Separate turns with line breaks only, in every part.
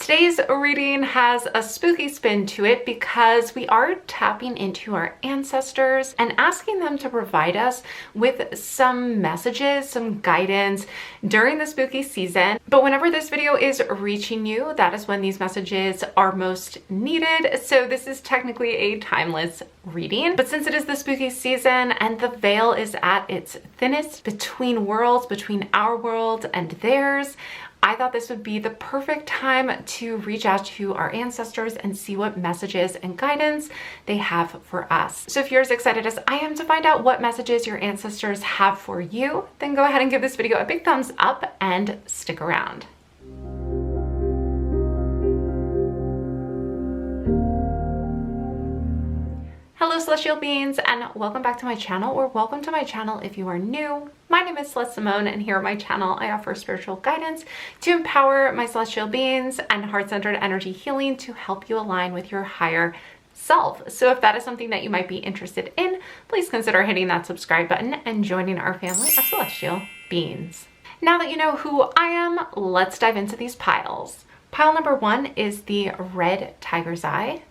Today's reading has a spooky spin to it because we are tapping into our ancestors and asking them to provide us with some messages, some guidance during the spooky season. But whenever this video is reaching you, that is when these messages are most needed. So this is technically a timeless reading. But since it is the spooky season and the veil is at its thinnest between worlds, between our world and theirs, I thought this would be the perfect time to reach out to our ancestors and see what messages and guidance they have for us. So if you're as excited as I am to find out what messages your ancestors have for you, then go ahead and give this video a big thumbs up and stick around. Hello celestial beings, and welcome back to my channel, or welcome to my channel if you are new. My name is Celeste Simone, and here on my channel I offer spiritual guidance to empower my celestial beings and heart-centered energy healing to help you align with your higher self. So if that is something that you might be interested in, please consider hitting that subscribe button and joining our family of celestial beings. Now that you know who I am, let's dive into these piles. Pile number 1 is the red tiger's eye.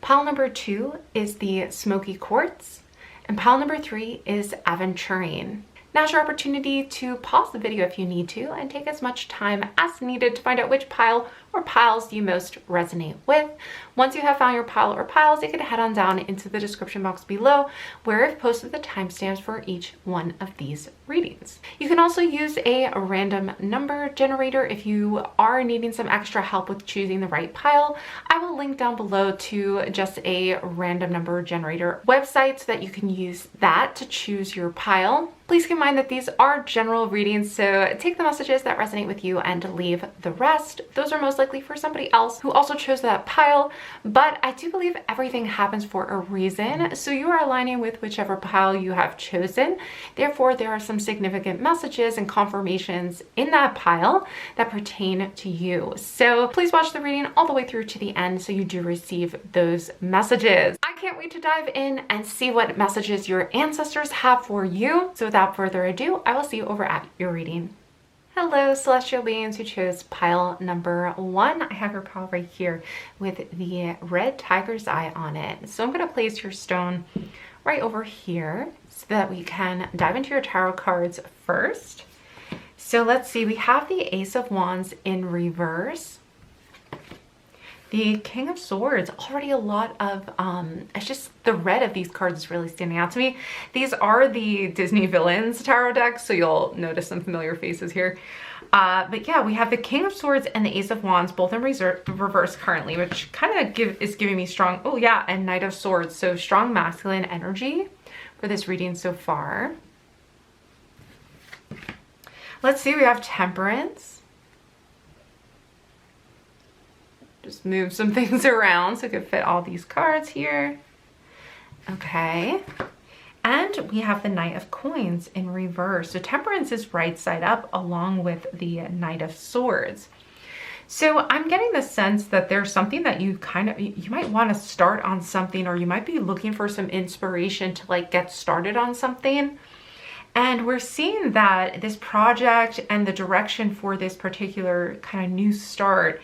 Pile number 2 is the Smokey Quartz, and pile number 3 is Aventurine. Now's your opportunity to pause the video if you need to and take as much time as needed to find out which pile or piles you most resonate with. Once you have found your pile or piles, you can head on down into the description box below where I've posted the timestamps for each one of these readings. You can also use a random number generator if you are needing some extra help with choosing the right pile. I will link down below to just a random number generator website so that you can use that to choose your pile. Please keep in mind that these are general readings, so take the messages that resonate with you and leave the rest. Those are most likely for somebody else who also chose that pile, but I do believe everything happens for a reason, so you are aligning with whichever pile you have chosen. Therefore, there are some significant messages and confirmations in that pile that pertain to you. So please watch the reading all the way through to the end so you do receive those messages. I can't wait to dive in and see what messages your ancestors have for you. So without further ado, I will see you over at your reading. Hello celestial beings who chose pile number 1. I have your pile right here with the red tiger's eye on it. So I'm going to place your stone right over here so that we can dive into your tarot cards first. So let's see, we have the Ace of Wands in reverse. The King of Swords, already a lot of, it's just the red of these cards is really standing out to me. These are the Disney Villains tarot decks, so you'll notice some familiar faces here. But yeah, we have the King of Swords and the Ace of Wands, both in reverse currently, which kind of is giving me strong, oh yeah, and Knight of Swords, so strong masculine energy for this reading so far. Let's see, we have Temperance. Just move some things around so it could fit all these cards here. Okay. And we have the Knight of Coins in reverse. So Temperance is right side up along with the Knight of Swords. So I'm getting the sense that there's something that you might want to start on something, or you might be looking for some inspiration to like get started on something. And we're seeing that this project and the direction for this particular kind of new start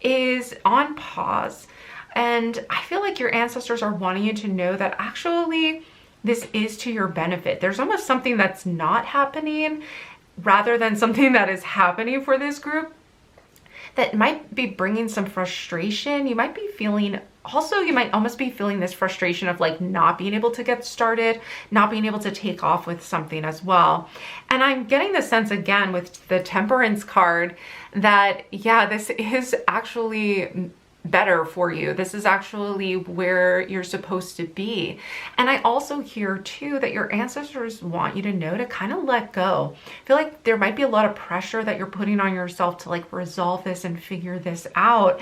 is on pause. And I feel like your ancestors are wanting you to know that actually this is to your benefit. There's almost something that's not happening rather than something that is happening for this group that might be bringing some frustration. You might be feeling, also you might almost be feeling this frustration of like not being able to get started, not being able to take off with something as well. And I'm getting the sense again with the Temperance card that yeah, this is actually better for you. This is actually where you're supposed to be. And I also hear too that your ancestors want you to know to kind of let go. I feel like there might be a lot of pressure that you're putting on yourself to like resolve this and figure this out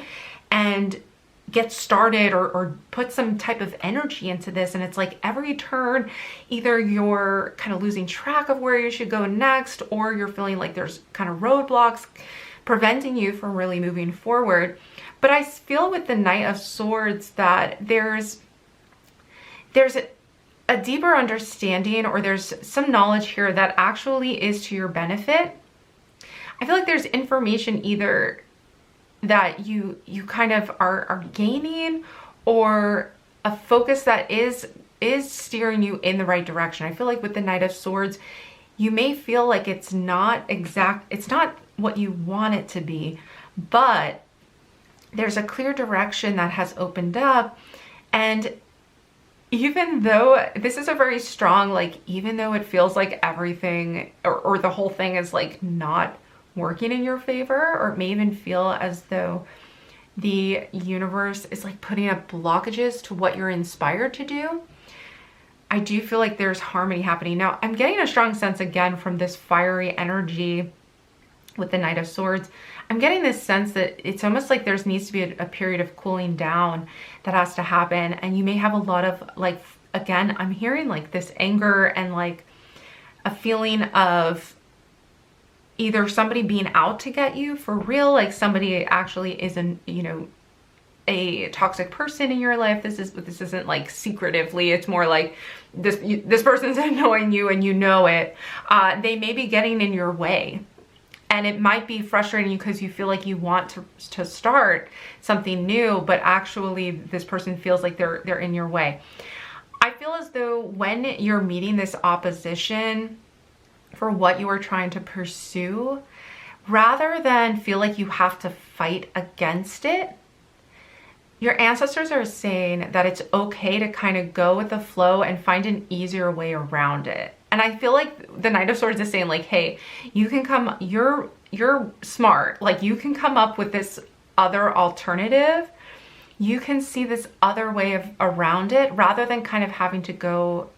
and get started or put some type of energy into this. And it's like every turn, either you're kind of losing track of where you should go next, or you're feeling like there's kind of roadblocks preventing you from really moving forward. But I feel with the Knight of Swords that there's a deeper understanding, or there's some knowledge here that actually is to your benefit. I feel like there's information either that you kind of are gaining, or a focus that is steering you in the right direction. I feel like with the Knight of Swords, you may feel like it's not what you want it to be, but there's a clear direction that has opened up. And even though this is a very strong, like, even though it feels like everything or the whole thing is like not working in your favor, or it may even feel as though the universe is like putting up blockages to what you're inspired to do, I do feel like there's harmony happening. Now, I'm getting a strong sense again from this fiery energy with the Knight of Swords. I'm getting this sense that it's almost like there needs to be a period of cooling down that has to happen. And you may have a lot of, like, again, I'm hearing like this anger and like a feeling of either somebody being out to get you for real, like somebody actually isn't, you know, a toxic person in your life. This isn't like secretively, it's more like this person's annoying you and you know it. They may be getting in your way. And it might be frustrating you because you feel like you want to start something new, but actually this person feels like they're in your way. I feel as though when you're meeting this opposition for what you are trying to pursue, rather than feel like you have to fight against it, your ancestors are saying that it's okay to kind of go with the flow and find an easier way around it. And I feel like the Knight of Swords is saying like, hey, you can come, you're smart. Like, you can come up with this other alternative. You can see this other way around it, rather than kind of having to go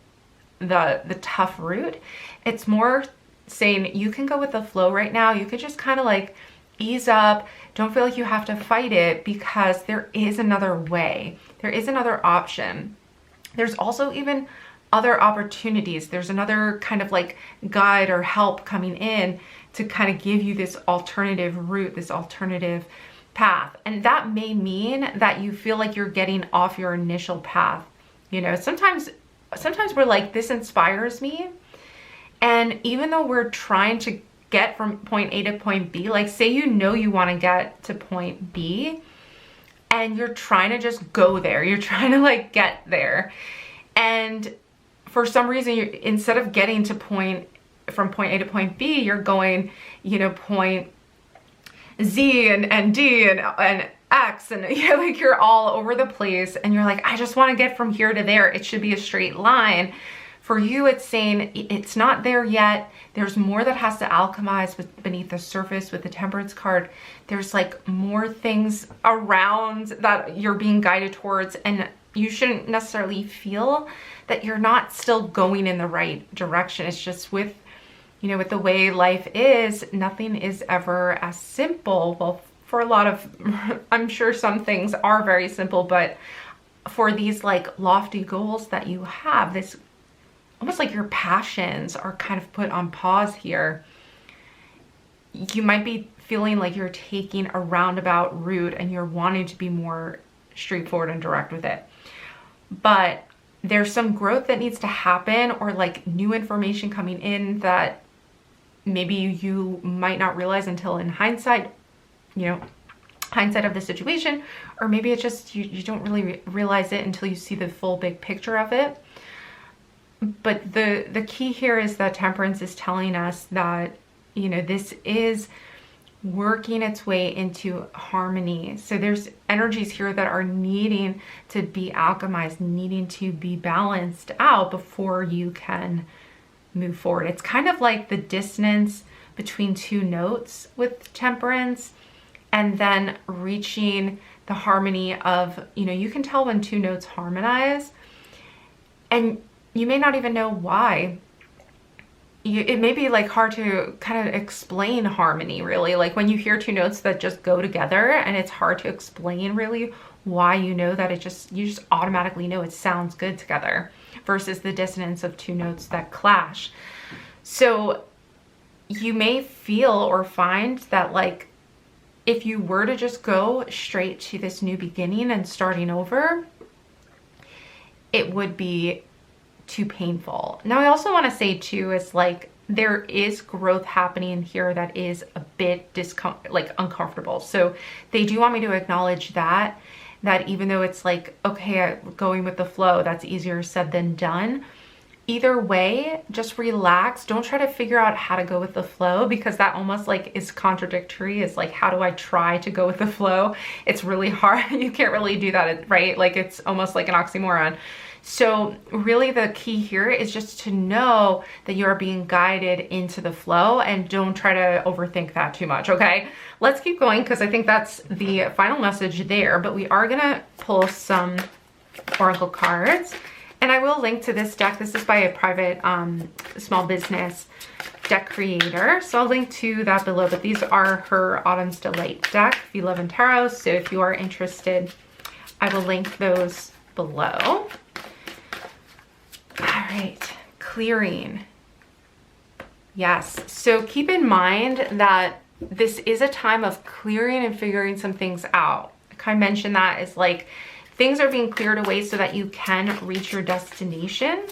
the tough route. It's more saying you can go with the flow right now. You could just kind of like ease up. Don't feel like you have to fight it, because there is another way. There is another option. There's also even other opportunities. There's another kind of like guide or help coming in to kind of give you this alternative route, this alternative path. And that may mean that you feel like you're getting off your initial path. You know, sometimes we're like, this inspires me. And even though we're trying to get from point A to point B, like say you know you want to get to point B and you're trying to just go there. You're trying to like get there. And for some reason, instead of getting to from point A to point B, you're going, you know, point Z and D and X, and like you're all over the place, and you're like, I just want to get from here to there. It should be a straight line. For you, it's saying it's not there yet. There's more that has to alchemize beneath the surface with the Temperance card. There's like more things around that you're being guided towards, and you shouldn't necessarily feel that you're not still going in the right direction. It's just with, you know, with the way life is, nothing is ever as simple. Well, for a lot of, I'm sure some things are very simple, but for these like lofty goals that you have, this almost like your passions are kind of put on pause here. You might be feeling like you're taking a roundabout route and you're wanting to be more straightforward and direct with it. But there's some growth that needs to happen, or like new information coming in that maybe you might not realize until in hindsight, you know, hindsight of the situation, or maybe it's just you don't really realize it until you see the full big picture of it. But the key here is that Temperance is telling us that, you know, this is working its way into harmony. So there's energies here that are needing to be alchemized, needing to be balanced out before you can move forward. It's kind of like the dissonance between two notes with Temperance, and then reaching the harmony of, you know, you can tell when two notes harmonize, and you may not even know why. It may be like hard to kind of explain harmony, really. Like when you hear two notes that just go together, and it's hard to explain really why you know that you just automatically know it sounds good together, versus the dissonance of two notes that clash. So you may feel or find that like if you were to just go straight to this new beginning and starting over, it would be too painful. Now, I also want to say too, is like there is growth happening here that is a bit uncomfortable. So they do want me to acknowledge that even though it's like, okay, going with the flow, that's easier said than done. Either way, just relax. Don't try to figure out how to go with the flow, because that almost like is contradictory. It's like, how do I try to go with the flow? It's really hard. You can't really do that, right? Like, it's almost like an oxymoron. So really the key here is just to know that you are being guided into the flow, and don't try to overthink that too much, okay? Let's keep going, because I think that's the final message there, but we are gonna pull some oracle cards, and I will link to this deck. This is by a private small business deck creator, so I'll link to that below, but these are her Autumn's Delight deck if you love in tarot. So if you are interested, I will link those below. All right, clearing. Yes, so keep in mind that this is a time of clearing and figuring some things out. I kind of mentioned that is like things are being cleared away so that you can reach your destination.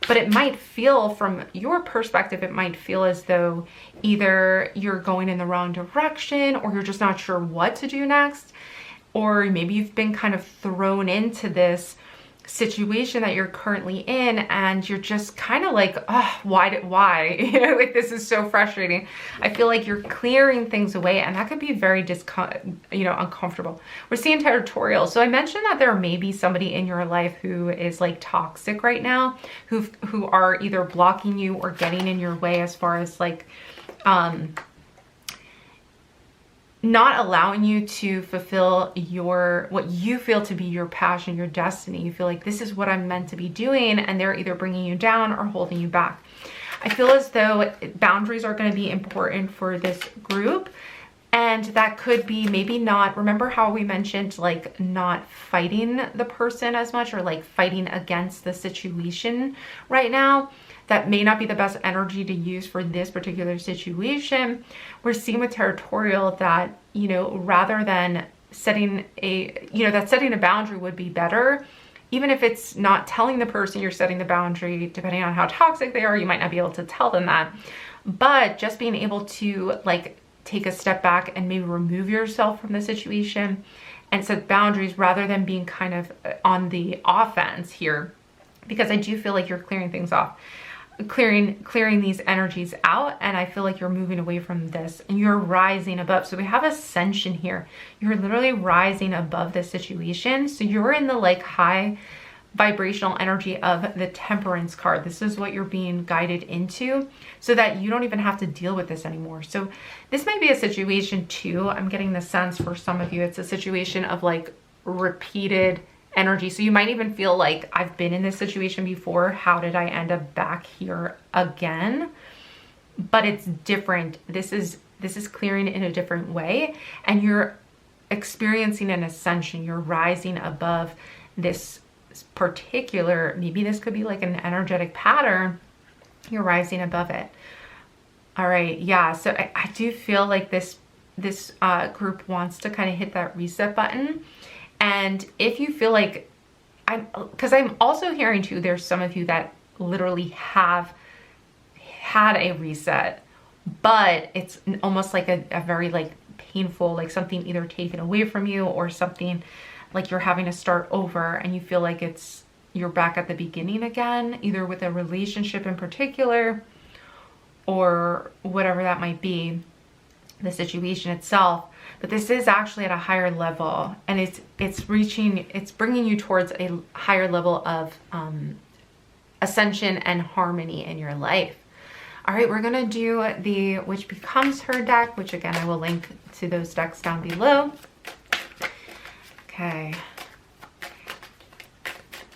But it might feel, from your perspective, it might feel as though either you're going in the wrong direction, or you're just not sure what to do next, or maybe you've been kind of thrown into this situation that you're currently in, and you're just kind of like, oh, why? You know, like, this is so frustrating. I feel like you're clearing things away, and that could be very uncomfortable. We're seeing territorial. So I mentioned that there may be somebody in your life who is like toxic right now, who are either blocking you or getting in your way as far as like not allowing you to fulfill what you feel to be your passion, your destiny. You feel like, this is what I'm meant to be doing, and they're either bringing you down or holding you back. I feel as though boundaries are going to be important for this group, and that could be maybe not, remember how we mentioned like not fighting the person as much, or like fighting against the situation right now. That may not be the best energy to use for this particular situation. We're seeing with territorial that, you know, rather than setting a boundary would be better. Even if it's not telling the person you're setting the boundary, depending on how toxic they are, you might not be able to tell them that. But just being able to like take a step back and maybe remove yourself from the situation and set boundaries, rather than being kind of on the offense here, because I do feel like you're clearing things off. Clearing these energies out, and I feel like you're moving away from this and you're rising above. So we have ascension here. You're literally rising above this situation. So you're in the like high vibrational energy of the Temperance card. This is what you're being guided into, so that you don't even have to deal with this anymore. So this might be a situation too, I'm getting the sense for some of you, it's a situation of like repeated energy. So you might even feel like, I've been in this situation before. How did I end up back here again? But it's different. This is clearing in a different way, and you're experiencing an ascension. You're rising above this particular, maybe this could be like an energetic pattern. You're rising above it. All right. Yeah. So I do feel like this group wants to kind of hit that reset button. And if you feel like, because I'm also hearing too, there's some of you that literally have had a reset, but it's almost like a very like painful, like something either taken away from you, or something like you're having to start over, and you feel like you're back at the beginning again, either with a relationship in particular, or whatever that might be, the situation itself. But this is actually at a higher level, and it's bringing you towards a higher level of ascension and harmony in your life. All right, we're gonna do the Which Becomes Her deck, which again, I will link to those decks down below. Okay.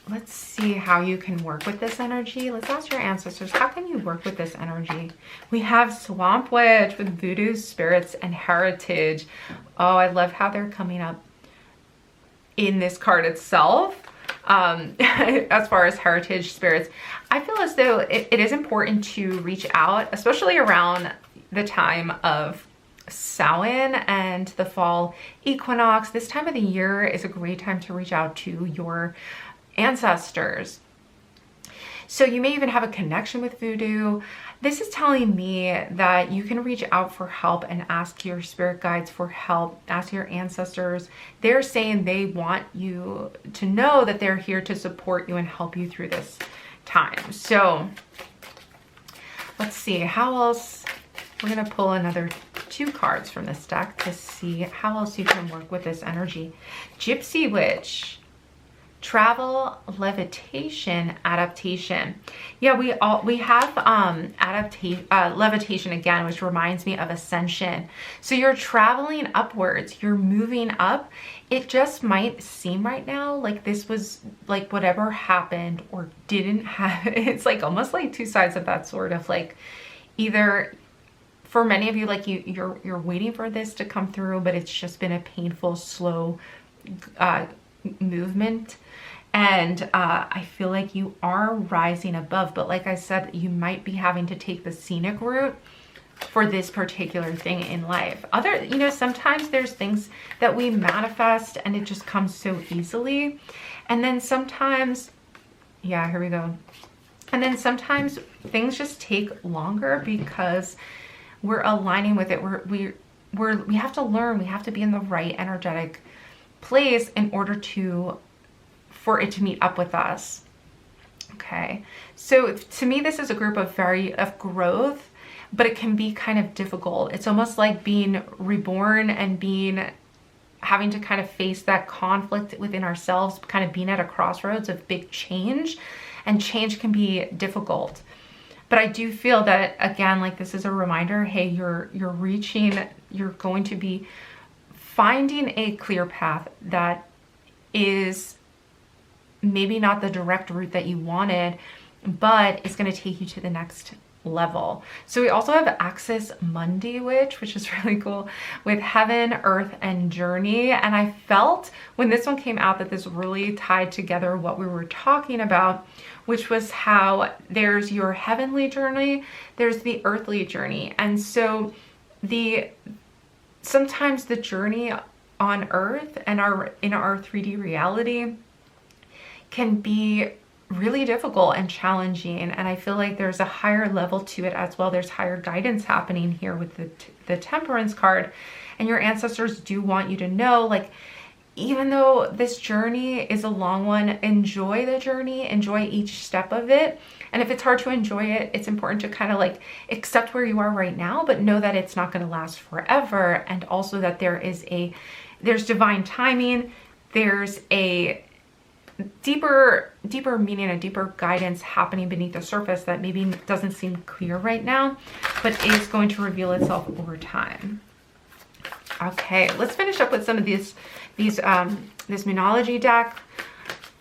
Let's see how you can work with this energy. Let's ask your ancestors, how can you work with this energy? We have Swamp Witch with Voodoo Spirits and Heritage. Oh, I love how they're coming up in this card itself. As far as Heritage Spirits, I feel as though it is important to reach out, especially around the time of Samhain and the fall equinox. This time of the year is a great time to reach out to your ancestors. So you may even have a connection with voodoo. This is telling me that you can reach out for help and ask your spirit guides for help, ask your ancestors. They're saying they want you to know that they're here to support you and help you through this time. So let's see how else. We're going to pull another 2 cards from this deck to see how else you can work with this energy. Gypsy Witch. Travel, levitation, adaptation. Yeah, we have levitation again, which reminds me of ascension. So you're traveling upwards, you're moving up. It just might seem right now like this was like whatever happened or didn't happen. It's like almost like 2 sides of that sword of like either for many of you, like you're waiting for this to come through, but it's just been a painful, slow movement. And I feel like you are rising above, but like I said, you might be having to take the scenic route for this particular thing in life. Sometimes there's things that we manifest and it just comes so easily. And then sometimes, yeah, here we go. And then sometimes things just take longer because we're aligning with it. We have to learn, we have to be in the right energetic place in order for it to meet up with us. Okay, so to me this is a group of growth, but it can be kind of difficult. It's almost like being reborn and having to kind of face that conflict within ourselves, kind of being at a crossroads of big change, and change can be difficult. But I do feel that, again, like this is a reminder, hey, you're going to be finding a clear path that is maybe not the direct route that you wanted, but it's going to take you to the next level. So we also have Axis Mundi Witch, which is really cool, with Heaven, Earth, and Journey. And I felt when this one came out that this really tied together what we were talking about, which was how there's your heavenly journey, there's the earthly journey. And so sometimes the journey on Earth and in our 3D reality can be really difficult and challenging. And I feel like there's a higher level to it as well. There's higher guidance happening here with the Temperance card. And your ancestors do want you to know, like, even though this journey is a long one, enjoy the journey, enjoy each step of it. And if it's hard to enjoy it, it's important to kind of like accept where you are right now, but know that it's not going to last forever. And also that there's divine timing. There's a deeper meaning, a deeper guidance happening beneath the surface that maybe doesn't seem clear right now, but is going to reveal itself over time. Okay, let's finish up with some of this Moonology deck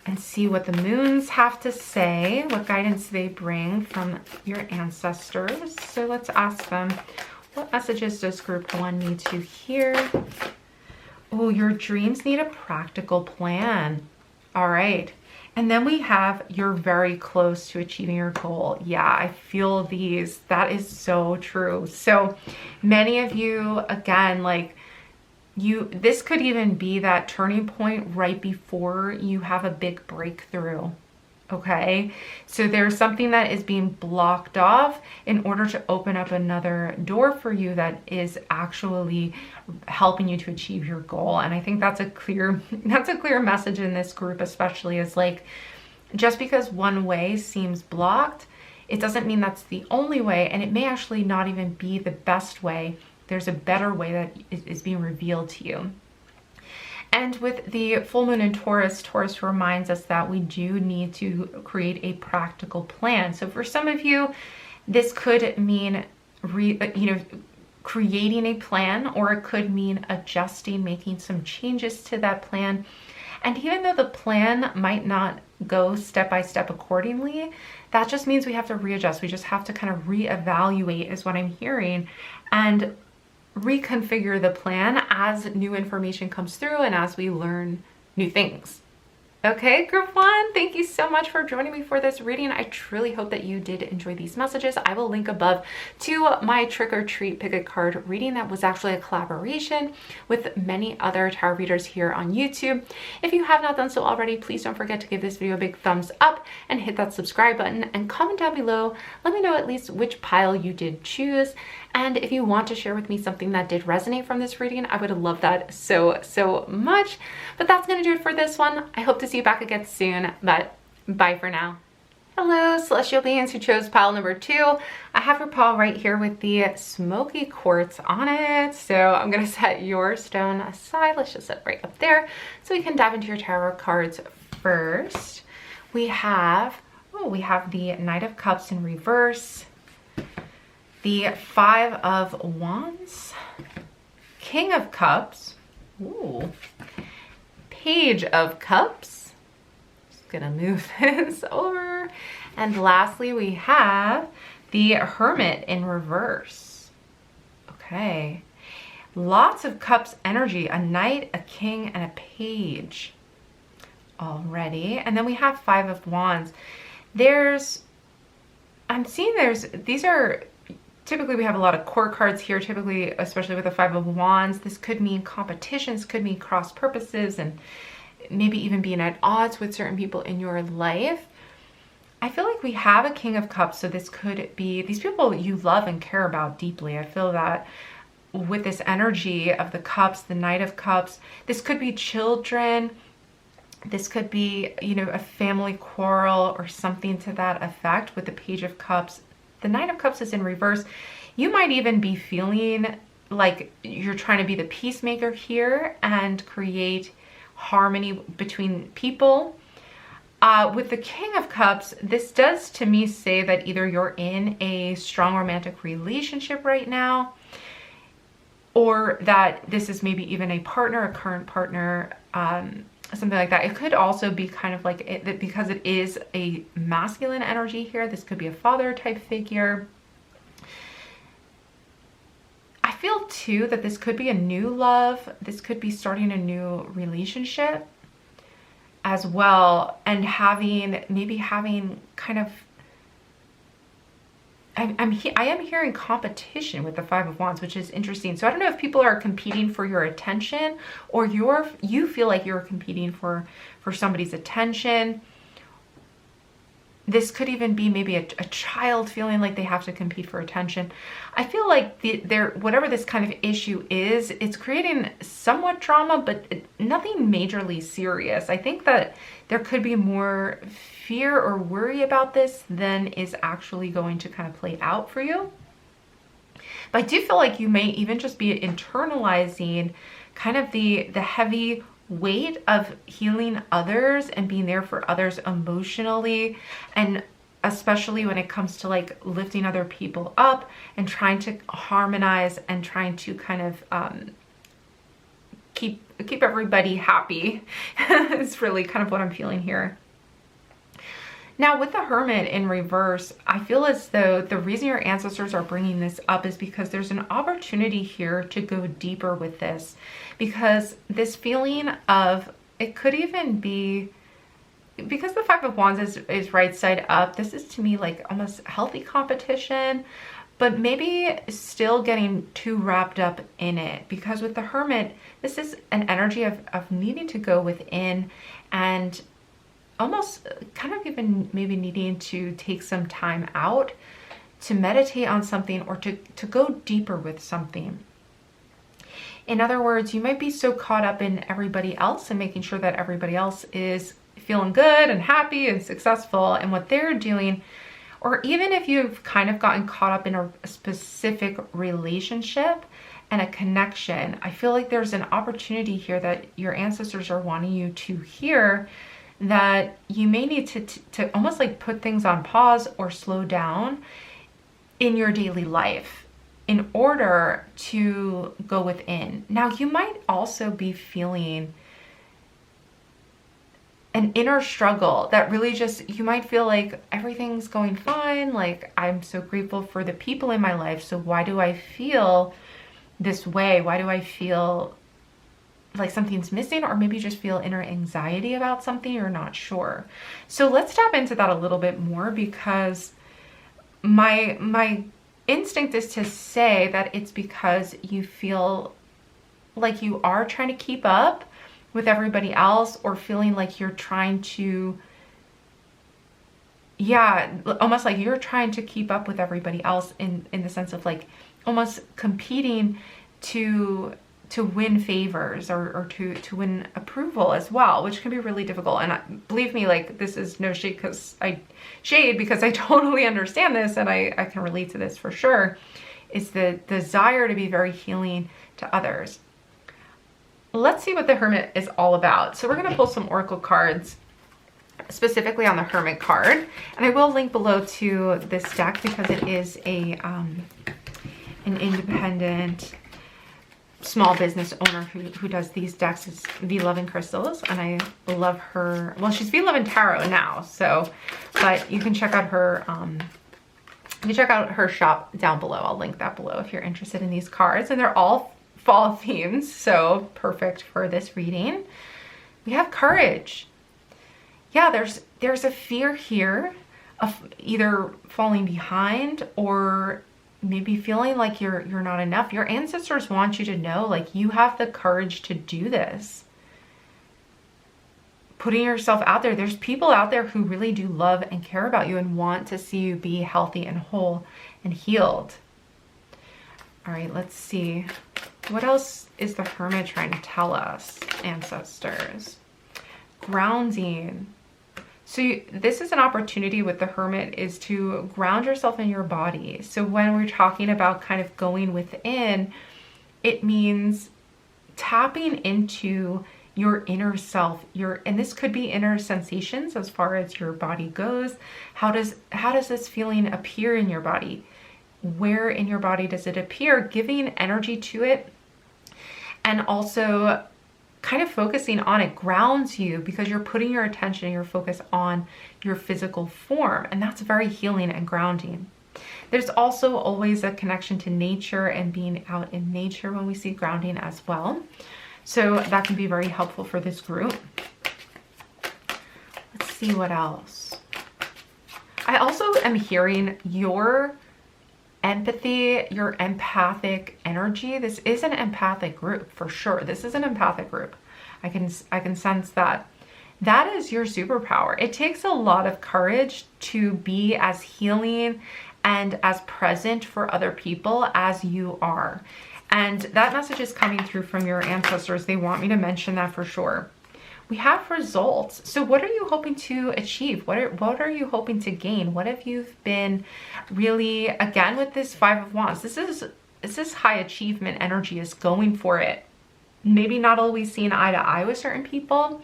and see what the moons have to say, what guidance they bring from your ancestors. So let's ask them, what messages does group 1 need to hear? Oh, your dreams need a practical plan. All right. And then we have you're very close to achieving your goal. Yeah, I feel these. That is so true. So many of you, again, like this could even be that turning point right before you have a big breakthrough. Okay, so there's something that is being blocked off in order to open up another door for you that is actually helping you to achieve your goal. And I think that's a clear message in this group, especially, is like, just because one way seems blocked, it doesn't mean that's the only way, and it may actually not even be the best way. There's a better way that is being revealed to you. And with the full moon in Taurus reminds us that we do need to create a practical plan. So for some of you, this could mean creating a plan, or it could mean adjusting, making some changes to that plan. And even though the plan might not go step by step accordingly, that just means we have to readjust. We just have to kind of reevaluate, is what I'm hearing, and reconfigure the plan as new information comes through and as we learn new things. Okay, group one, thank you so much for joining me for this reading. I truly hope that you did enjoy these messages. I will link above to my trick or treat pick a card reading that was actually a collaboration with many other tarot readers here on YouTube. If you have not done so already, please don't forget to give this video a big thumbs up and hit that subscribe button and comment down below. Let me know at least which pile you did choose. And if you want to share with me something that did resonate from this reading, I would love that so much. But that's going to do it for this one. I hope to see you back again soon, but bye for now. Hello, celestial beings who chose pile number 2. I have your pile right here with the Smokey Quartz on it. So I'm going to set your stone aside. Let's just set it right up there so we can dive into your tarot cards first. We have the Knight of Cups in reverse, the Five of Wands, King of Cups, ooh, Page of Cups. Just gonna move this over. And lastly, we have the Hermit in reverse. Okay, lots of cups energy, a knight, a king, and a page already. And then we have Five of Wands. I'm seeing these are, typically we have a lot of court cards here, typically, especially with the Five of Wands. This could mean competitions, could mean cross purposes, and maybe even being at odds with certain people in your life. I feel like we have a King of Cups, so this could be these people you love and care about deeply. I feel that with this energy of the cups, the Knight of Cups, this could be children. This could be, you know, a family quarrel or something to that effect with the Page of Cups. The Knight of Cups is in reverse. You might even be feeling like you're trying to be the peacemaker here and create harmony between people. With the King of Cups, this does to me say that either you're in a strong romantic relationship right now, or that this is maybe even a partner, a current partner, something like that. It could also be kind of like because it is a masculine energy here. This could be a father type figure. I feel too that this could be a new love. This could be starting a new relationship as well, and maybe having kind of, I am hearing competition with the Five of Wands, which is interesting. So I don't know if people are competing for your attention, or you feel like you're competing for somebody's attention. This could even be maybe a child feeling like they have to compete for attention. I feel like whatever this kind of issue is, it's creating somewhat drama, but nothing majorly serious. I think that there could be more fear or worry about this than is actually going to kind of play out for you. But I do feel like you may even just be internalizing kind of the heavy weight of healing others and being there for others emotionally, and especially when it comes to like lifting other people up and trying to harmonize and trying to kind of keep everybody happy. It's really kind of what I'm feeling here. Now with the Hermit in reverse, I feel as though the reason your ancestors are bringing this up is because there's an opportunity here to go deeper with this, because this feeling of, it could even be, because the Five of Wands is right side up, this is to me like almost healthy competition, but maybe still getting too wrapped up in it, because with the Hermit, this is an energy of needing to go within and almost kind of even maybe needing to take some time out to meditate on something, or to go deeper with something. In other words, you might be so caught up in everybody else and making sure that everybody else is feeling good and happy and successful in what they're doing, or even if you've kind of gotten caught up in a specific relationship and a connection, I feel like there's an opportunity here that your ancestors are wanting you to hear, that you may need to almost like put things on pause or slow down in your daily life in order to go within. Now, you might also be feeling an inner struggle that really just, you might feel like everything's going fine, like I'm so grateful for the people in my life, so why do I feel this way? Why do I feel like something's missing, or maybe you just feel inner anxiety about something, you're not sure. So let's tap into that a little bit more, because my instinct is to say that it's because you feel like you are trying to keep up with everybody else, or feeling like you're trying to, yeah, almost like you're trying to keep up with everybody else in the sense of like almost competing to win favors, or to win approval as well, which can be really difficult. And believe me, like, this is no shade, because I totally understand this, and I can relate to this for sure, is the desire to be very healing to others. Let's see what the Hermit is all about. So we're going to pull some oracle cards specifically on the Hermit card, and I will link below to this deck, because it is an independent small business owner who does these decks. Is V Love and Crystals, and I love her. Well, she's V Love and Tarot now, so, but you can check out her shop down below. I'll link that below if you're interested in these cards, and they're all fall themes, so perfect for this reading. We have courage. Yeah, there's a fear here of either falling behind, or maybe feeling like you're not enough. Your ancestors want you to know, like, you have the courage to do this. Putting yourself out there. There's people out there who really do love and care about you and want to see you be healthy and whole and healed. All right, let's see. What else is the Hermit trying to tell us, ancestors? Grounding. So this is an opportunity with the Hermit, is to ground yourself in your body. So when we're talking about kind of going within, it means tapping into your inner self, and this could be inner sensations as far as your body goes. How does this feeling appear in your body? Where in your body does it appear? Giving energy to it, and also kind of focusing on it grounds you, because you're putting your attention and your focus on your physical form, and that's very healing and grounding. There's also always a connection to nature and being out in nature when we see grounding as well. So that can be very helpful for this group. Let's see what else. I also am hearing your empathy, your empathic energy. This is an empathic group for sure. This is an empathic group. I can sense that. That is your superpower. It takes a lot of courage to be as healing and as present for other people as you are. And that message is coming through from your ancestors. They want me to mention that for sure. We have results. So what are you hoping to achieve? What are you hoping to gain? What have you been really, again, with this Five of Wands? This is high achievement energy, is going for it. Maybe not always seeing eye to eye with certain people,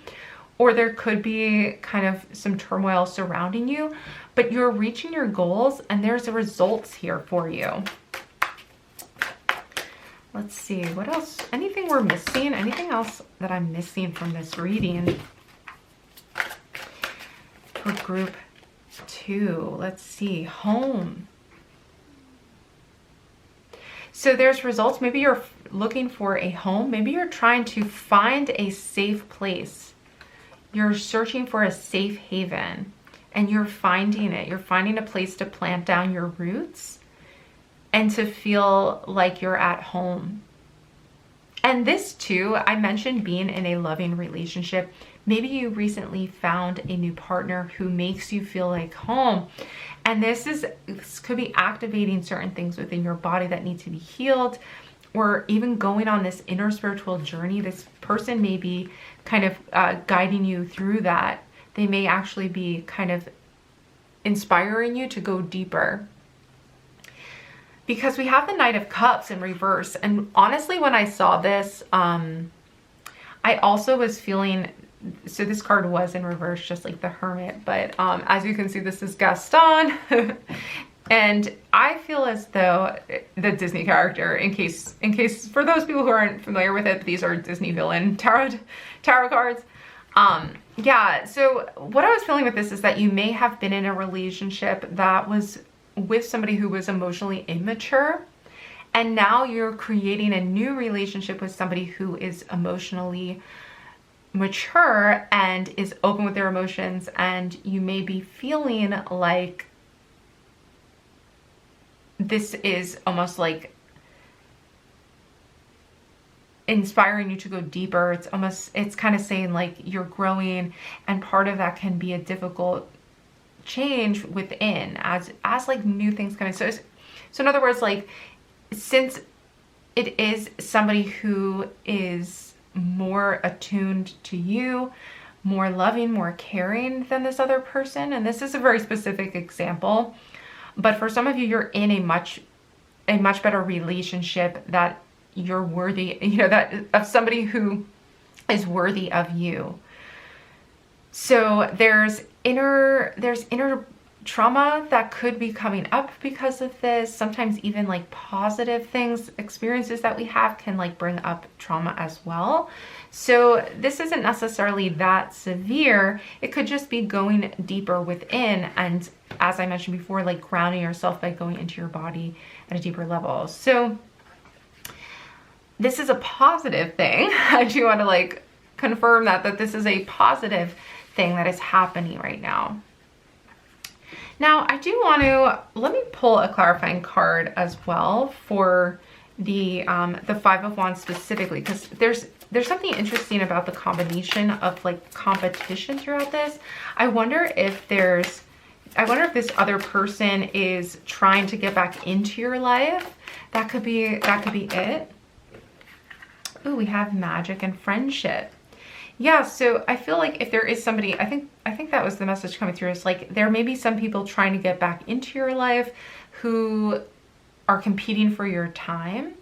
or there could be kind of some turmoil surrounding you, but you're reaching your goals, and there's results here for you. Let's see, what else? Anything we're missing? Anything else that I'm missing from this reading? For group 2, let's see, home. So there's results. Maybe you're looking for a home. Maybe you're trying to find a safe place. You're searching for a safe haven, and you're finding it. You're finding a place to plant down your roots and to feel like you're at home. And this too, I mentioned being in a loving relationship. Maybe you recently found a new partner who makes you feel like home. And this could be activating certain things within your body that need to be healed, or even going on this inner spiritual journey. This person may be kind of guiding you through that. They may actually be kind of inspiring you to go deeper. Because we have the Knight of Cups in reverse. And honestly, when I saw this, I also was feeling, so this card was in reverse, just like the Hermit. But as you can see, this is Gaston. And I feel as though the Disney character, in case for those people who aren't familiar with it, these are Disney villain tarot cards. Yeah, so what I was feeling with this is that you may have been in a relationship that was with somebody who was emotionally immature, And now you're creating a new relationship with somebody who is emotionally mature and is open with their emotions, and you may be feeling like this is almost like inspiring you to go deeper. It's kind of saying like you're growing, and part of that can be a difficult change within as like new things come in. So in other words, like, since it is somebody who is more attuned to you, more loving, more caring than this other person, and this is a very specific example, but for some of you, you're in a much better relationship that you're worthy, you know, that of somebody who is worthy of you. So there's inner trauma that could be coming up because of this. Sometimes even like positive things, experiences that we have can like bring up trauma as well. So this isn't necessarily that severe. It could just be going deeper within, and as I mentioned before, like grounding yourself by going into your body at a deeper level. So this is a positive thing. I do want to like confirm that this is a positive thing that is happening right now. Now, I do want to, let me pull a clarifying card as well for the Five of Wands specifically, because there's something interesting about the combination of like competition throughout this. I wonder if this other person is trying to get back into your life. That could be it. Ooh, we have magic and friendship. Yeah, so I feel like if there is somebody, I think that was the message coming through. It's like there may be some people trying to get back into your life who are competing for your time.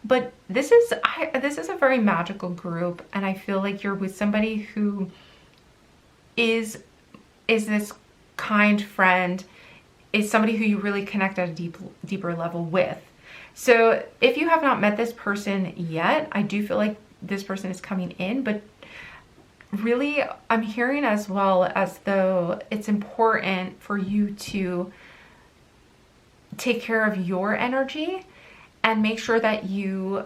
But this is a very magical group, and I feel like you're with somebody who is this kind friend, is somebody who you really connect at a deeper level with. So if you have not met this person yet, I do feel like this person is coming in, but really, I'm hearing as well as though it's important for you to take care of your energy and make sure that you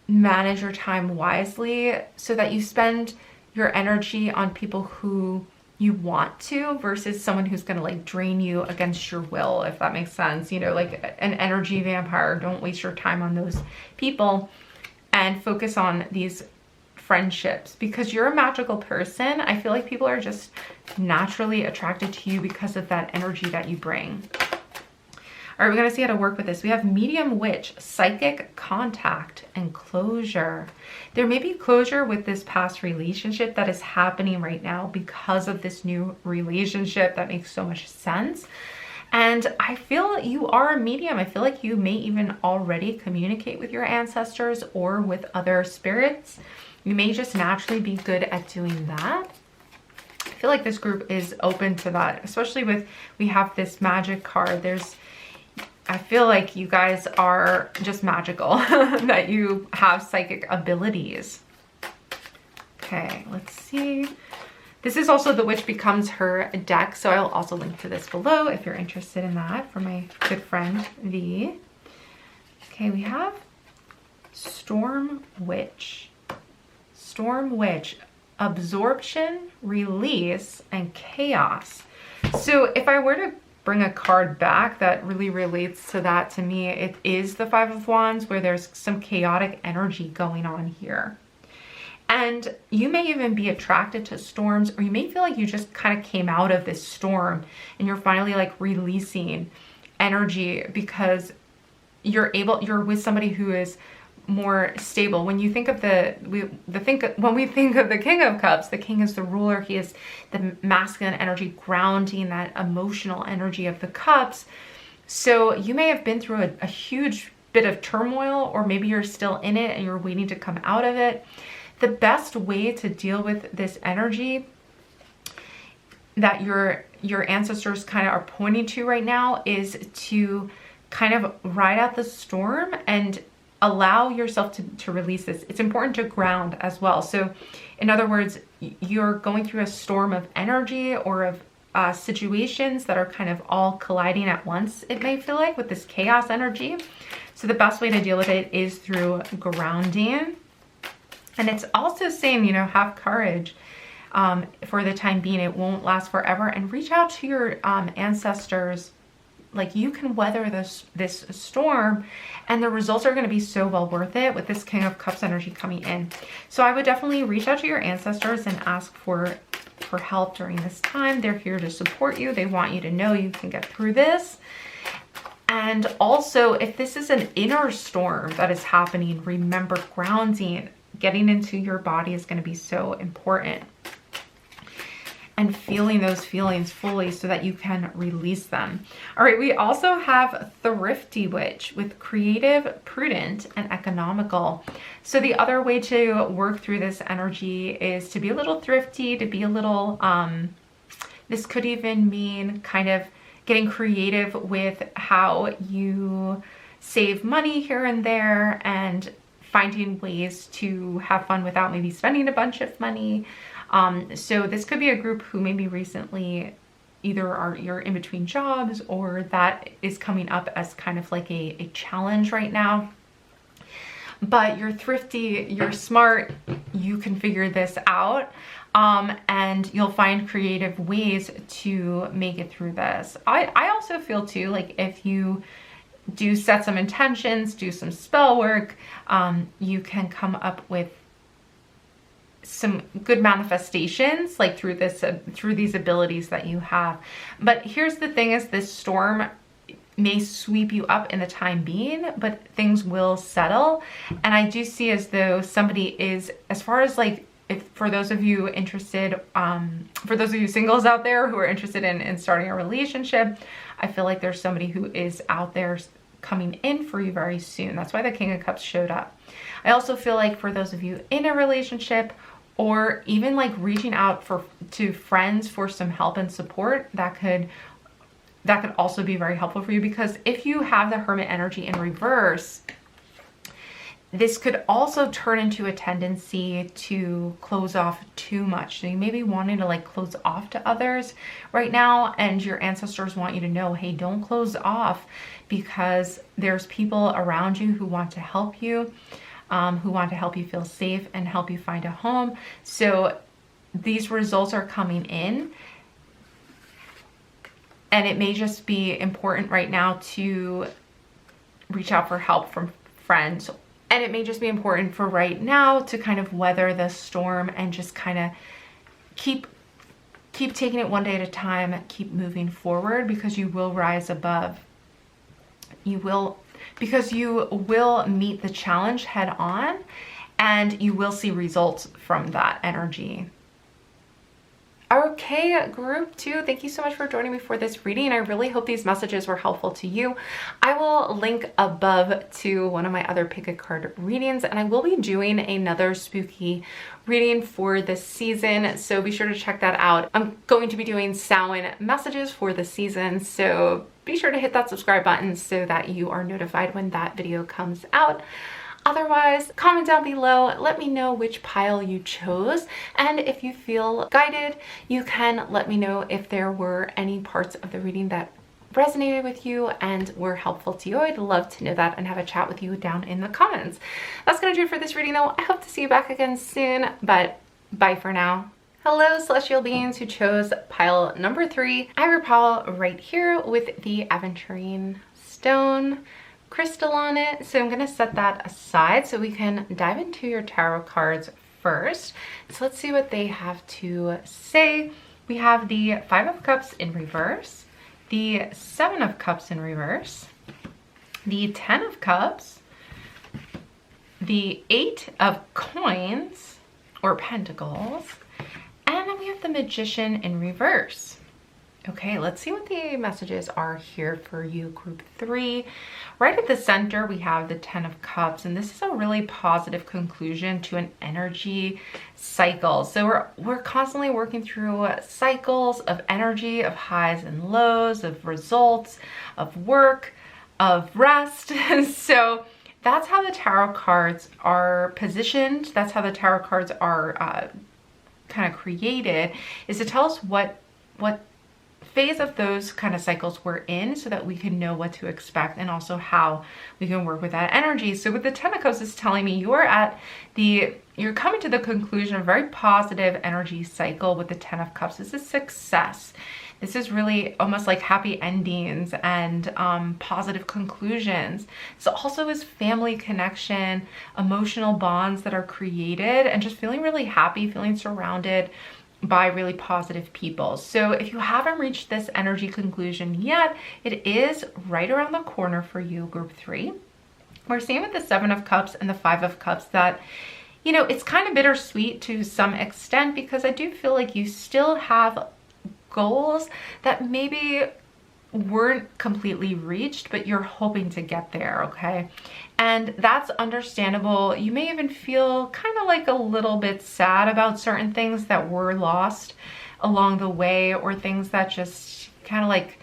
manage your time wisely so that you spend your energy on people who you want to versus someone who's going to like drain you against your will, if that makes sense. You know, like an energy vampire. Don't waste your time on those people and focus on these friendships, because you're a magical person. I feel like people are just naturally attracted to you because of that energy that you bring. All right, we're gonna see how to work with this. We have medium, witch, psychic, contact, and closure. There may be closure with this past relationship that is happening right now because of this new relationship. That makes so much sense. And I feel you are a medium. I feel like you may even already communicate with your ancestors or with other spirits. You may just naturally be good at doing that. I feel like this group is open to that, especially with, we have this magic card. I feel like you guys are just magical, that you have psychic abilities. Okay, let's see. This is also the Witch Becomes Her deck, so I'll also link to this below if you're interested in that for my good friend V. Okay, we have Storm Witch. Storm Witch, absorption, release, and chaos. So if I were to bring a card back that really relates to that, to me, it is the Five of Wands, where there's some chaotic energy going on here. And you may even be attracted to storms, or you may feel like you just kind of came out of this storm and you're finally like releasing energy because you're with somebody who is more stable. When you think of when we think of the King of Cups, the king is the ruler. He is the masculine energy, grounding that emotional energy of the cups. So you may have been through a huge bit of turmoil, or maybe you're still in it and you're waiting to come out of it. The best way to deal with this energy that your ancestors kind of are pointing to right now is to kind of ride out the storm and allow yourself to release this. It's important to ground as well. So in other words, you're going through a storm of energy or of situations that are kind of all colliding at once, it may feel like, with this chaos energy. So the best way to deal with it is through grounding. And it's also saying, you know, have courage for the time being. It won't last forever. And reach out to your ancestors. Like, you can weather this storm, and the results are going to be so well worth it with this King of Cups energy coming in. So I would definitely reach out to your ancestors and ask for help during this time. They're here to support you. They want you to know you can get through this. And also, if this is an inner storm that is happening, remember grounding, getting into your body is going to be so important. And feeling those feelings fully so that you can release them. All right, we also have Thrifty Witch with creative, prudent, and economical. So the other way to work through this energy is to be a little thrifty, to be a little, this could even mean kind of getting creative with how you save money here and there and finding ways to have fun without maybe spending a bunch of money. So this could be a group who maybe recently either you're in between jobs, or that is coming up as kind of like a challenge right now. But you're thrifty, you're smart, you can figure this out, and you'll find creative ways to make it through this. I also feel too, like if you do set some intentions, do some spell work, you can come up with some good manifestations like through these abilities that you have. But here's the thing, is this storm may sweep you up in the time being, but things will settle. And I do see as though somebody is, as far as like, if for those of you interested, for those of you singles out there who are interested in starting a relationship, I feel like there's somebody who is out there coming in for you very soon. That's why the King of Cups showed up. I also feel like for those of you in a relationship, or even like reaching out to friends for some help and support, that could also be very helpful for you. Because if you have the Hermit energy in reverse, this could also turn into a tendency to close off too much. So you may be wanting to like close off to others right now, and your ancestors want you to know, hey, don't close off, because there's people around you who want to help you, who want to help you feel safe and help you find a home. So these results are coming in, and it may just be important right now to reach out for help from friends. And it may just be important for right now to kind of weather the storm and just kind of keep taking it one day at a time, keep moving forward, because you will rise above. Because you will meet the challenge head on, and you will see results from that energy. Okay, group 2, thank you so much for joining me for this reading. I really hope these messages were helpful to you. I will link above to one of my other pick a card readings, and I will be doing another spooky reading for this season, so be sure to check that out. I'm going to be doing Samhain messages for the season, so be sure to hit that subscribe button so that you are notified when that video comes out. Otherwise, comment down below, let me know which pile you chose, and if you feel guided, you can let me know if there were any parts of the reading that resonated with you and were helpful to you. I'd love to know that and have a chat with you down in the comments. That's gonna do it for this reading though. I hope to see you back again soon, but bye for now. Hello, celestial beings who chose pile number 3. I have your pile right here with the Aventurine stone crystal on it. So I'm going to set that aside so we can dive into your tarot cards first. So let's see what they have to say. We have the 5 of Cups in reverse, the 7 of Cups in reverse, the 10 of Cups, the 8 of Coins or Pentacles, and then we have the Magician in reverse. Okay, let's see what the messages are here for you, group 3. Right at the center, we have the 10 of Cups, and this is a really positive conclusion to an energy cycle. So we're constantly working through cycles of energy, of highs and lows, of results, of work, of rest. So that's how the tarot cards are positioned. That's how the tarot cards are kind of created, is to tell us what phase of those kind of cycles we're in so that we can know what to expect and also how we can work with that energy. So with the 10 of Cups, it's telling me you're coming to the conclusion of a very positive energy cycle with the 10 of Cups. This is success. This is really almost like happy endings and positive conclusions. So also is family connection, emotional bonds that are created, and just feeling really happy, feeling surrounded by really positive people. So if you haven't reached this energy conclusion yet, it is right around the corner for you, group 3. We're seeing with the 7 of Cups and the 5 of Cups that, you know, it's kind of bittersweet to some extent, because I do feel like you still have goals that maybe weren't completely reached, but you're hoping to get there, okay? And that's understandable. You may even feel kind of like a little bit sad about certain things that were lost along the way, or things that just kind of like,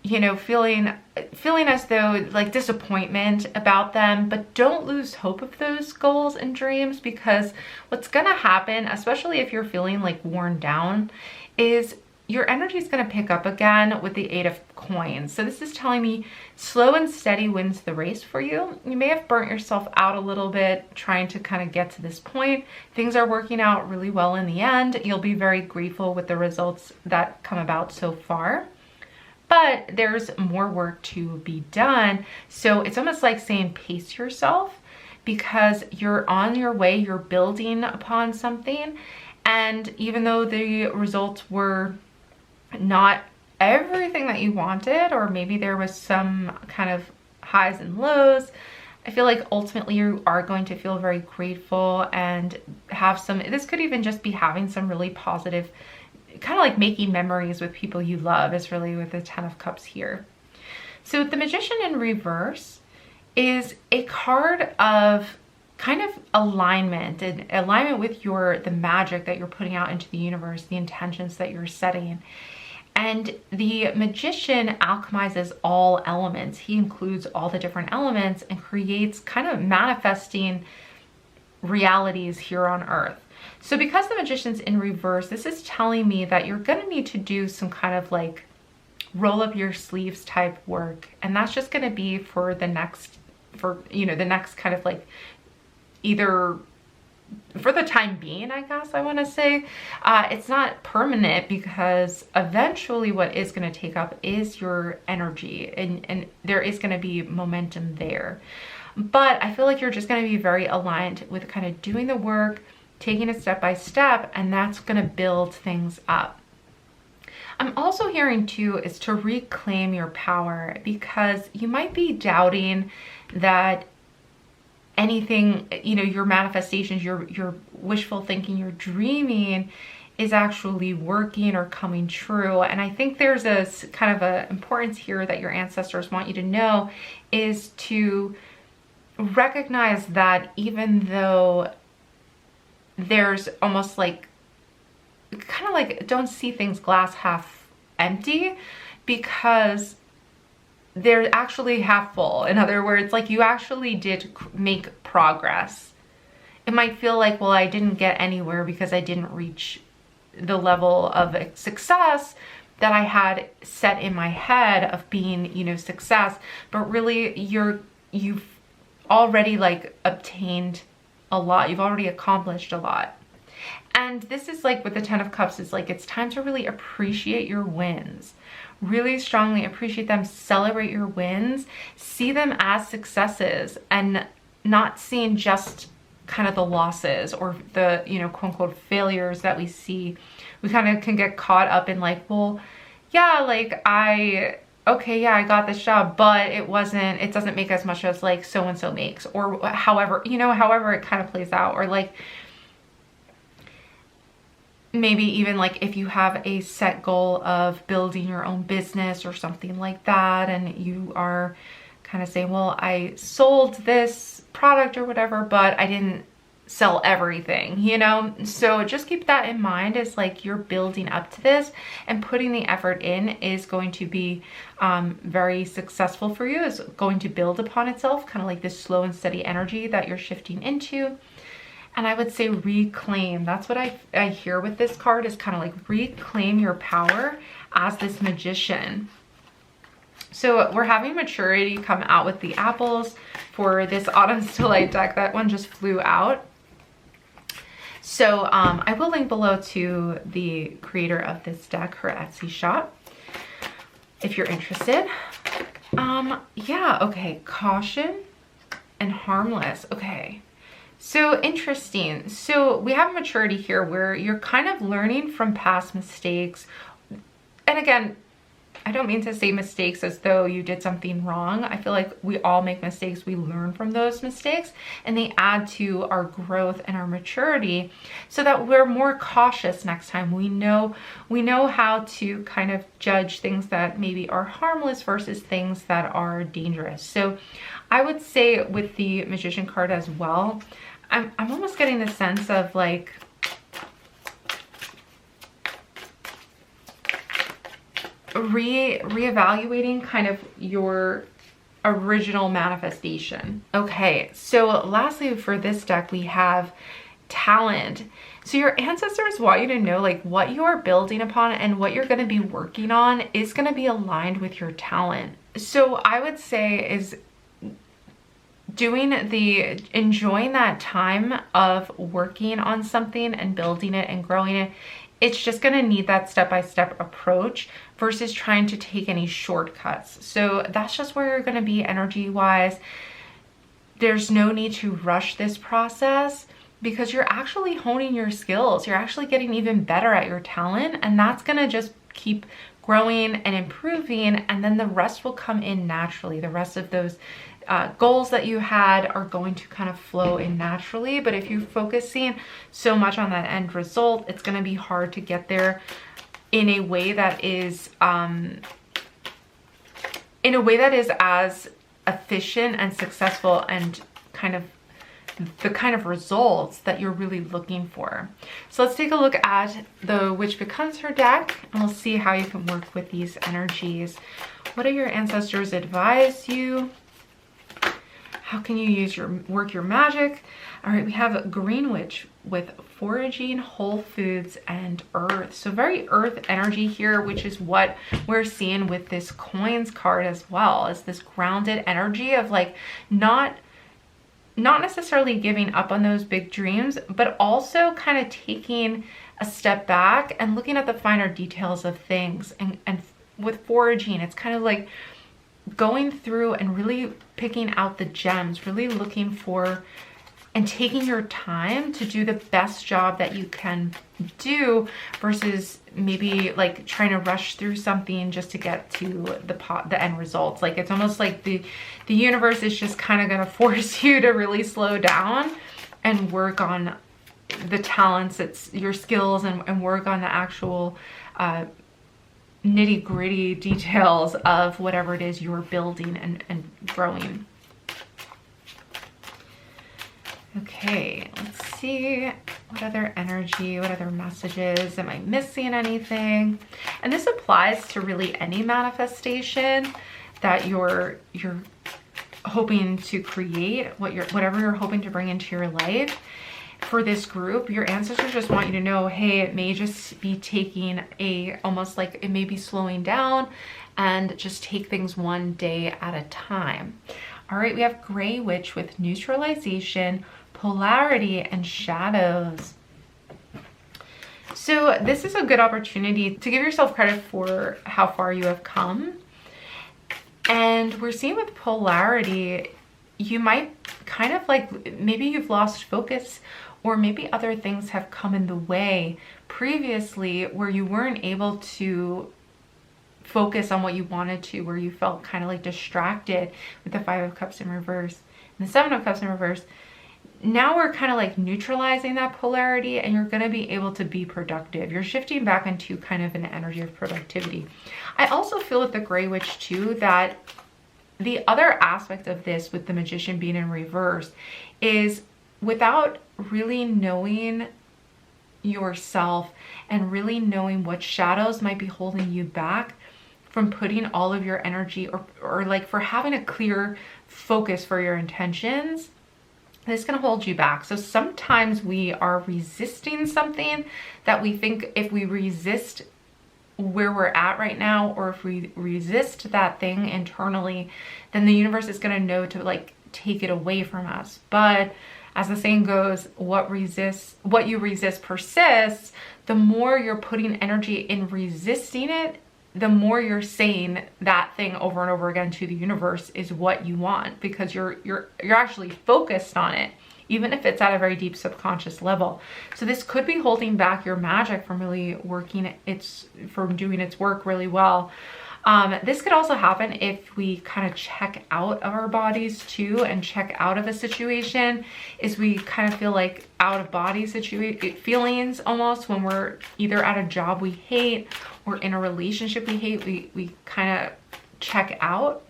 you know, feeling as though like disappointment about them. But don't lose hope of those goals and dreams, because what's gonna happen, especially if you're feeling like worn down, is your energy is going to pick up again with the 8 of Coins. So this is telling me slow and steady wins the race for you. You may have burnt yourself out a little bit trying to kind of get to this point. Things are working out really well in the end. You'll be very grateful with the results that come about so far. But there's more work to be done. So it's almost like saying pace yourself, because you're on your way, you're building upon something. And even though the results were not everything that you wanted, or maybe there was some kind of highs and lows, I feel like ultimately you are going to feel very grateful and have some, this could even just be having some really positive, kind of like making memories with people you love, is really with the 10 of Cups here. So the Magician in reverse is a card of kind of alignment, and alignment with the magic that you're putting out into the universe, the intentions that you're setting. And the Magician alchemizes all elements. He includes all the different elements and creates kind of manifesting realities here on earth. So because the Magician's in reverse, this is telling me that you're going to need to do some kind of like roll up your sleeves type work. And that's just going to be for the next kind of like, either for the time being, I guess I want to say. It's not permanent, because eventually what is going to take up is your energy, and there is going to be momentum there. But I feel like you're just going to be very aligned with kind of doing the work, taking it step by step, and that's going to build things up. I'm also hearing too is to reclaim your power, because you might be doubting that anything, you know, your manifestations, your wishful thinking, your dreaming is actually working or coming true. And I think there's a kind of a importance here that your ancestors want you to know, is to recognize that even though there's almost like, kind of like, don't see things glass half empty, because they're actually half full. In other words, like you actually did make progress. It might feel like, well, I didn't get anywhere because I didn't reach the level of success that I had set in my head of being, you know, success. But really you've already like obtained a lot. You've already accomplished a lot. And this is like with the 10 of Cups, it's like, it's time to really appreciate your wins. Really strongly appreciate them, celebrate your wins, see them as successes, and not seeing just kind of the losses or the, you know, quote unquote failures that we see. We kind of can get caught up in like, well, yeah, like okay, yeah, I got this job, but it doesn't make as much as like so-and-so makes, or however it kind of plays out. Or like, maybe even like if you have a set goal of building your own business or something like that, and you are kind of saying, well, I sold this product or whatever, but I didn't sell everything, you know? So just keep that in mind, as like you're building up to this, and putting the effort in is going to be very successful for you. It's going to build upon itself, kind of like this slow and steady energy that you're shifting into. And I would say reclaim. That's what I hear with this card, is kind of like reclaim your power as this magician. So we're having maturity come out with the apples for this Autumn's Delight deck. That one just flew out. So I will link below to the creator of this deck, her Etsy shop, if you're interested. Yeah, okay, caution and harmless. Okay, so interesting. So we have maturity here where you're kind of learning from past mistakes. And again, I don't mean to say mistakes as though you did something wrong. I feel like we all make mistakes. We learn from those mistakes and they add to our growth and our maturity so that we're more cautious next time. We know how to kind of judge things that maybe are harmless versus things that are dangerous. So I would say with the Magician card as well, I'm almost getting the sense of like, reevaluating kind of your original manifestation. Okay, so lastly for this deck, we have talent. So your ancestors want you to know like what you are building upon and what you're going to be working on is going to be aligned with your talent. So I would say is enjoying that time of working on something and building it and growing it. It's just going to need that step-by-step approach versus trying to take any shortcuts. So that's just where you're going to be energy-wise. There's no need to rush this process because you're actually honing your skills. You're actually getting even better at your talent, and that's going to just keep growing and improving, and then the rest will come in naturally. The rest of those goals that you had are going to kind of flow in naturally. But if you're focusing so much on that end result, it's going to be hard to get there in a way that is as efficient and successful and kind of the kind of results that you're really looking for. So let's take a look at the Witch Becomes Her deck, and we'll see how you can work with these energies. What do your ancestors advise you? How can you work your magic? All right, we have Green Witch with foraging, whole foods, and earth. So very earth energy here, which is what we're seeing with this coins card as well, is this grounded energy of like not necessarily giving up on those big dreams, but also kind of taking a step back and looking at the finer details of things. And with foraging, it's kind of like going through and really picking out the gems, really looking for and taking your time to do the best job that you can do versus maybe like trying to rush through something just to get to the end results. Like it's almost like the universe is just kind of going to force you to really slow down and work on the talents, it's your skills, and work on the actual nitty-gritty details of whatever it is you're building and growing. Okay, let's see what other energy, what other messages, am I missing anything? And this applies to really any manifestation that you're hoping to create, whatever you're hoping to bring into your life. For this group, your ancestors just want you to know, hey, it may just be taking almost like it may be slowing down, and just take things one day at a time. All right, we have Gray Witch with neutralization, polarity, and shadows. So this is a good opportunity to give yourself credit for how far you have come. And we're seeing with polarity, you might kind of like, maybe you've lost focus, or maybe other things have come in the way previously where you weren't able to focus on what you wanted to, where you felt kind of like distracted with the Five of Cups in reverse and the Seven of Cups in reverse. Now we're kind of like neutralizing that polarity, and you're going to be able to be productive. You're shifting back into kind of an energy of productivity. I also feel with the Gray Witch too that the other aspect of this with the Magician being in reverse is without really knowing yourself and really knowing what shadows might be holding you back from putting all of your energy or like for having a clear focus for your intentions, this can hold you back. So sometimes we are resisting something that we think if we resist where we're at right now, or if we resist that thing internally, then the universe is going to know to like take it away from us. But as the saying goes, what you resist persists. The more you're putting energy in resisting it, the more you're saying that thing over and over again to the universe is what you want, because you're actually focused on it, even if it's at a very deep subconscious level. So this could be holding back your magic from really from doing its work really well. This could also happen if we kind of check out of our bodies too, and check out of a situation, is we kind of feel like out of body feelings almost when we're either at a job we hate or in a relationship we hate. We kind of check out.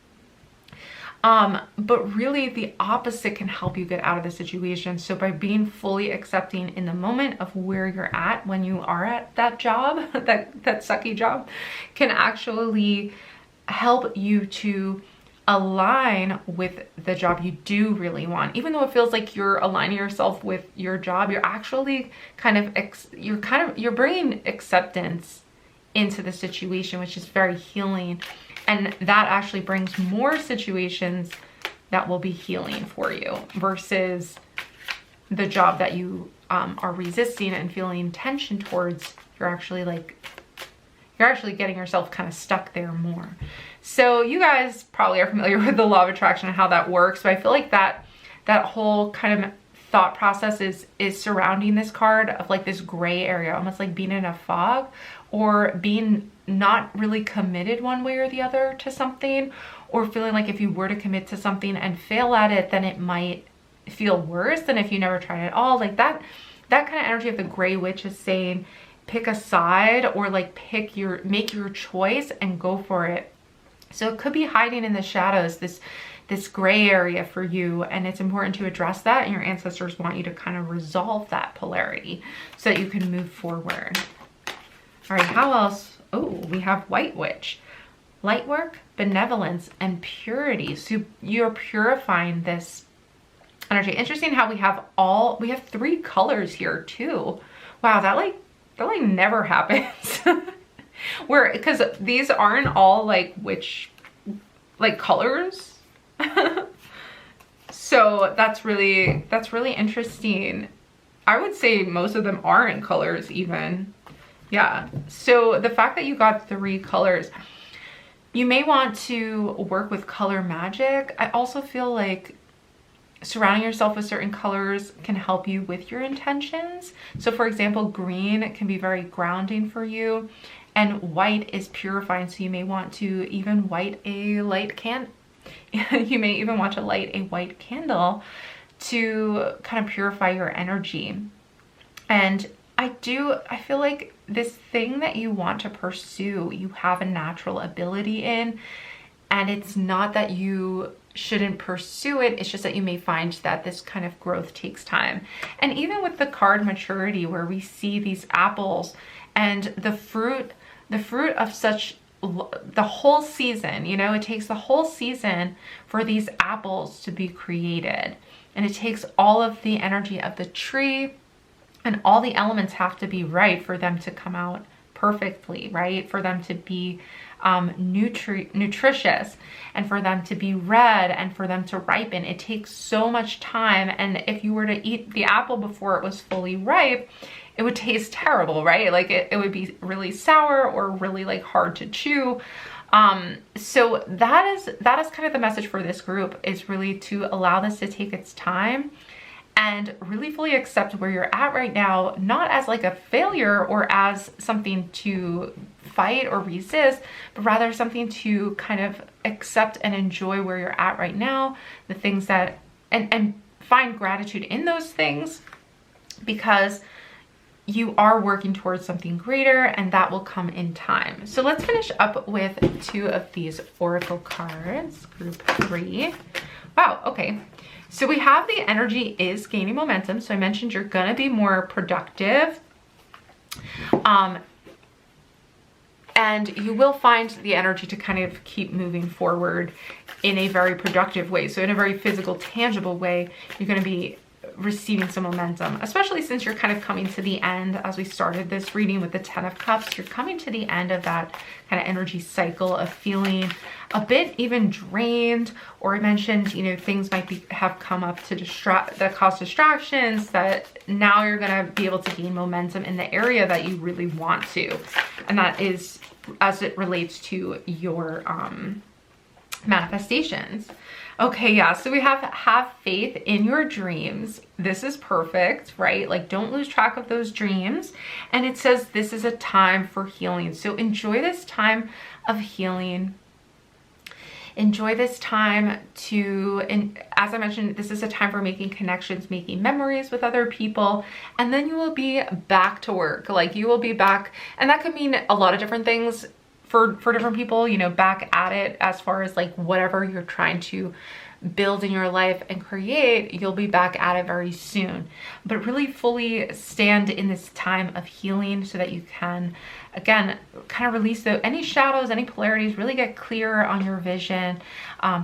But really the opposite can help you get out of the situation. So by being fully accepting in the moment of where you're at when you are at that job, that sucky job, can actually help you to align with the job you do really want. Even though it feels like you're aligning yourself with your job, you're actually you're bringing acceptance into the situation, which is very healing. And that actually brings more situations that will be healing for you versus the job that you are resisting and feeling tension towards. You're actually getting yourself kind of stuck there more. So you guys probably are familiar with the law of attraction and how that works, but I feel like that whole kind of thought process is surrounding this card of like this gray area, almost like being in a fog, or being not really committed one way or the other to something, or feeling like if you were to commit to something and fail at it, then it might feel worse than if you never tried at all. Like that kind of energy of the gray witch is saying, pick a side, or like make your choice and go for it. So it could be hiding in the shadows, this gray area for you, and it's important to address that, and your ancestors want you to kind of resolve that polarity so that you can move forward. All right, how else? Oh, we have White Witch. Light work, benevolence, and purity. So you're purifying this energy. Interesting how we have 3 colors here too. Wow, that never happens. Because these aren't all like colors. So that's really interesting. I would say most of them aren't colors even. Yeah, so the fact that you got 3 colors, you may want to work with color magic. I also feel like surrounding yourself with certain colors can help you with your intentions. So for example, green can be very grounding for you, and white is purifying. So you may want to even light a white candle to kind of purify your energy. And I feel like this thing that you want to pursue, you have a natural ability in, and it's not that you shouldn't pursue it. It's just that you may find that this kind of growth takes time. And even with the card maturity, where we see these apples and the fruit of such the whole season, you know, it takes the whole season for these apples to be created, and it takes all of the energy of the tree, and all the elements have to be right for them to come out perfectly, right? For them to be nutritious, and for them to be red, and for them to ripen. It takes so much time. And if you were to eat the apple before it was fully ripe, it would taste terrible, right? Like it would be really sour or really like hard to chew. So that is kind of the message for this group, is really to allow this to take its time and really fully accept where you're at right now, not as like a failure or as something to fight or resist, but rather something to kind of accept and enjoy where you're at right now, the things that, and find gratitude in those things, because you are working towards something greater, and that will come in time. So let's finish up with 2 of these oracle cards, group 3. Wow, okay. So we have the energy is gaining momentum. So I mentioned you're gonna be more productive. and you will find the energy to kind of keep moving forward in a very productive way. So in a very physical, tangible way, you're going to be receiving some momentum, especially since you're kind of coming to the end. As we started this reading with the 10 of Cups, you're coming to the end of that kind of energy cycle of feeling a bit even drained, or I mentioned, you know, things might have come up to that cause distractions, that now you're going to be able to gain momentum in the area that you really want to, and that is as it relates to your manifestations. Okay, yeah, so we have faith in your dreams. This is perfect, right? Like, don't lose track of those dreams. And it says this is a time for healing. So enjoy this time of healing. Enjoy this time and as I mentioned, this is a time for making connections, making memories with other people, and then you will be back to work. Like, you will be back, and that could mean a lot of different things for different people, you know, back at it as far as like whatever you're trying to build in your life and create, you'll be back at it very soon. But really fully stand in this time of healing so that you can, again, kind of release any shadows, any polarities, really get clear on your vision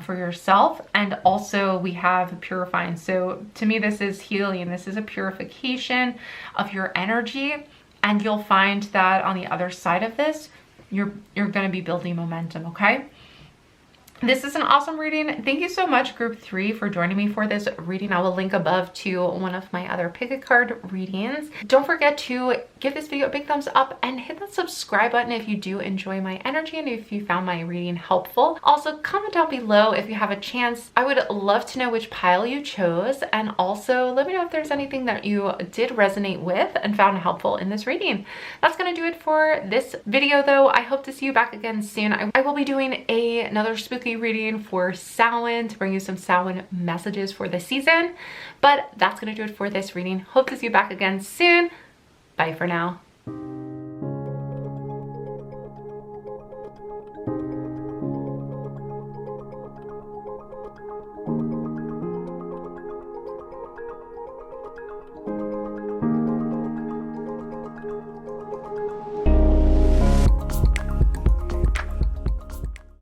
for yourself. And also we have purifying. So to me, this is healing. This is a purification of your energy. And you'll find that on the other side of this, you're going to be building momentum, okay? This is an awesome reading. Thank you so much, group 3, for joining me for this reading. I will link above to one of my other pick a card readings. Don't forget to give this video a big thumbs up and hit that subscribe button if you do enjoy my energy and if you found my reading helpful. Also, comment down below if you have a chance. I would love to know which pile you chose, and also let me know if there's anything that you did resonate with and found helpful in this reading. That's gonna do it for this video though. I hope to see you back again soon. I will be doing another spooky reading for Samhain to bring you some Samhain messages for the season, but that's gonna do it for this reading. Hope to see you back again soon. Bye for now.